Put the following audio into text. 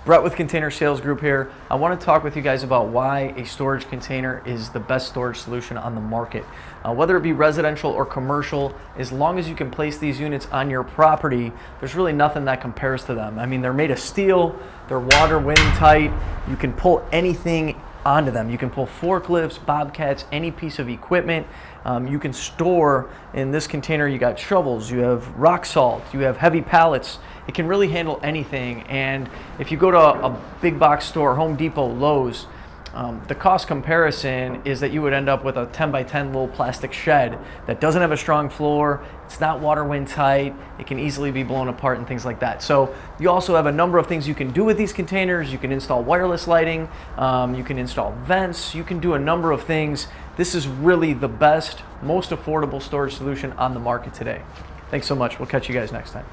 Brett with Container Sales Group here. I want to talk with you guys about why a storage container is the best storage solution on the market. Whether it be residential or commercial, as long as you can place these units on your property, there's really nothing that compares to them. I mean, they're made of steel, they're water, wind tight, you can pull anything onto them. You can pull forklifts, bobcats, any piece of equipment. You can store in this container, you got shovels, you have rock salt, you have heavy pallets. It can really handle anything. And if you go to a big box store, Home Depot, Lowe's, the cost comparison is that you would end up with a 10 by 10 little plastic shed that doesn't have a strong floor, it's not water wind tight, it can easily be blown apart and things like that. So you also have a number of things you can do with these containers. You can install wireless lighting, you can install vents, you can do a number of things. This is really the best, most affordable storage solution on the market today. Thanks so much. We'll catch you guys next time.